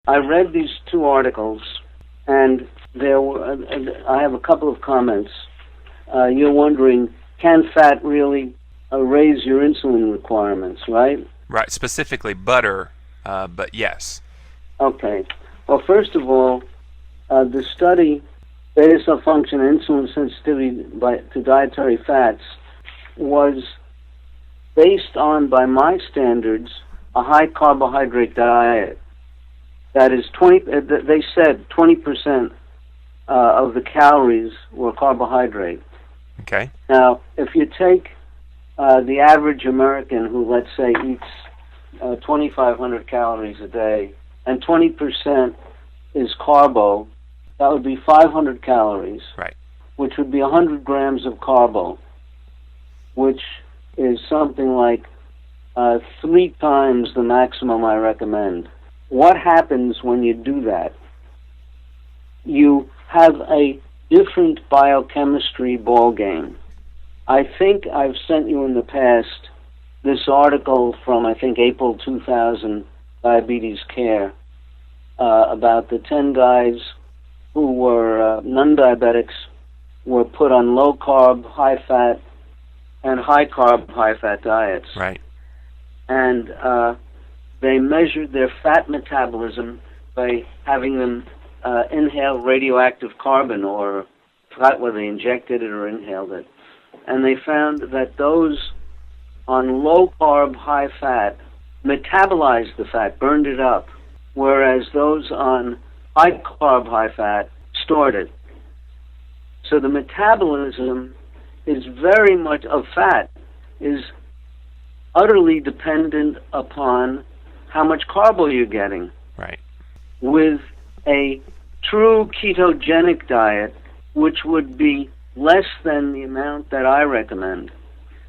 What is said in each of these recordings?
I read these two articles, and I have a couple of comments. You're wondering, can fat really raise your insulin requirements, right? Right, specifically butter, but yes. Okay. Well, first of all, the study, beta cell function and insulin sensitivity to dietary fats, was based on, by my standards, a high carbohydrate diet. That is, they said 20% of the calories were carbohydrate. Okay. Now, if you take the average American who, let's say, eats 2,500 calories a day, and 20% is carbo, that would be 500 calories, right, which would be 100 grams of carbo, which is something like 3 times the maximum I recommend. What happens when you do that? You have a different biochemistry ballgame. I think I've sent you in the past this article from, I think, April 2000, Diabetes Care, about the 10 guys who were non-diabetics, were put on low-carb, high-fat, and high-carb, high-fat diets. Right. And they measured their fat metabolism by having them inhale radioactive carbon, or fat, whether they injected it or inhaled it. And they found that those on low-carb, high-fat metabolized the fat, burned it up, whereas those on high-carb, high-fat stored it. So the metabolism is very much, of fat, is utterly dependent upon how much carbo you're getting. Right. With a true ketogenic diet, which would be less than the amount that I recommend,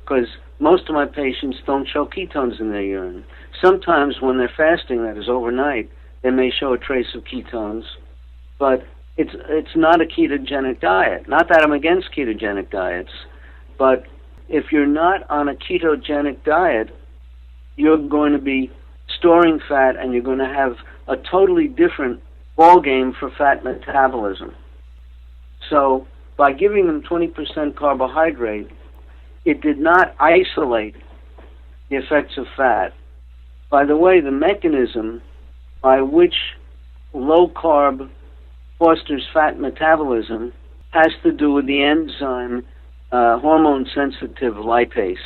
because most of my patients don't show ketones in their urine. Sometimes when they're fasting, that is overnight, they may show a trace of ketones, but it's not a ketogenic diet. Not that I'm against ketogenic diets, but if you're not on a ketogenic diet, you're going to be storing fat, and you're going to have a totally different ballgame for fat metabolism. So by giving them 20% carbohydrate, it did not isolate the effects of fat. By the way, the mechanism by which low-carb fosters fat metabolism has to do with the enzyme hormone-sensitive lipase.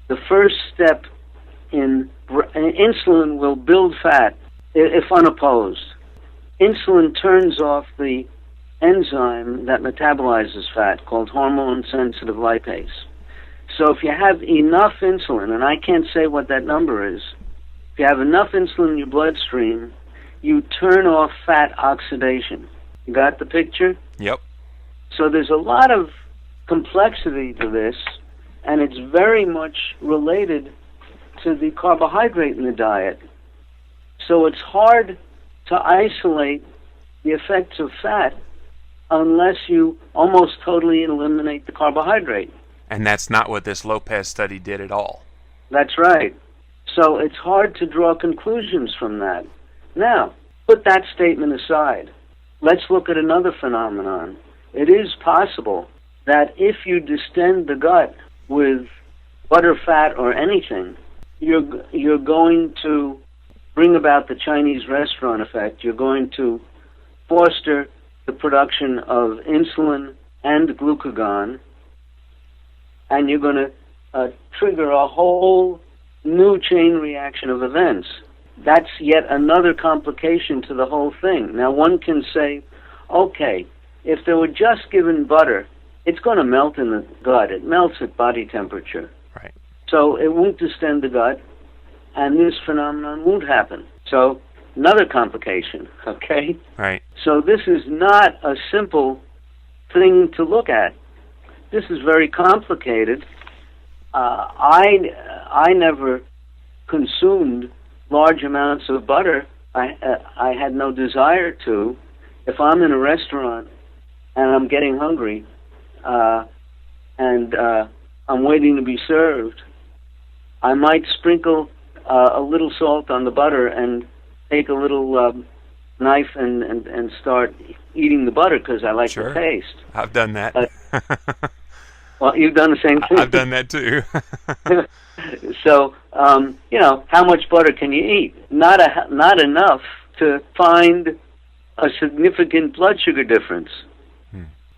The first step in insulin will build fat if unopposed. Insulin turns off the enzyme that metabolizes fat called hormone-sensitive lipase. So if you have enough insulin, and I can't say what that number is, if you have enough insulin in your bloodstream, you turn off fat oxidation. You got the picture? Yep. So there's a lot of complexity to this, and it's very much related to the carbohydrate in the diet. So it's hard to isolate the effects of fat unless you almost totally eliminate the carbohydrate. And that's not what this Lopez study did at all. That's right. So it's hard to draw conclusions from that. Now, put that statement aside. Let's look at another phenomenon. It is possible that if you distend the gut with butter, fat, or anything, you're going to bring about the Chinese restaurant effect. You're going to foster the production of insulin and glucagon, and you're going to trigger a whole new chain reaction of events. That's yet another complication to the whole thing. Now, one can say, okay, if they were just given butter, it's going to melt in the gut. It melts at body temperature. Right. So it won't distend the gut, and this phenomenon won't happen. So another complication, okay? Right. So this is not a simple thing to look at. This is very complicated. I never consumed large amounts of butter. I had no desire to. If I'm in a restaurant and I'm getting hungry and I'm waiting to be served, I might sprinkle a little salt on the butter and take a little knife and start eating the butter because I like Sure. the taste. I've done that. Well, you've done the same thing. I've done that too. So, how much butter can you eat? Not enough to find a significant blood sugar difference.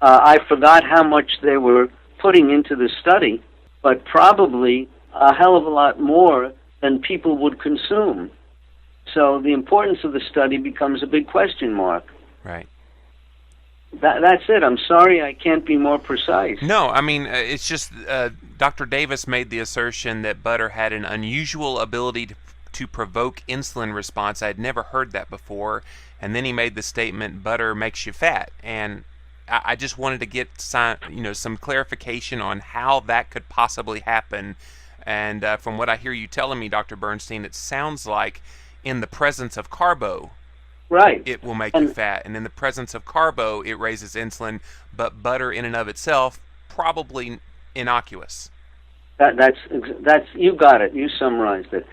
I forgot how much they were putting into the study, but probably a hell of a lot more than people would consume. So the importance of the study becomes a big question mark. Right. That's it. I'm sorry I can't be more precise. No, I mean, it's just Dr. Davis made the assertion that butter had an unusual ability to provoke insulin response. I had never heard that before. And then he made the statement, butter makes you fat. And I just wanted to get some clarification on how that could possibly happen. And from what I hear you telling me, Dr. Bernstein, it sounds like in the presence of carbo, right, it will make you fat, and in the presence of carbo, it raises insulin. But butter, in and of itself, probably innocuous. That's you got it. You summarized it.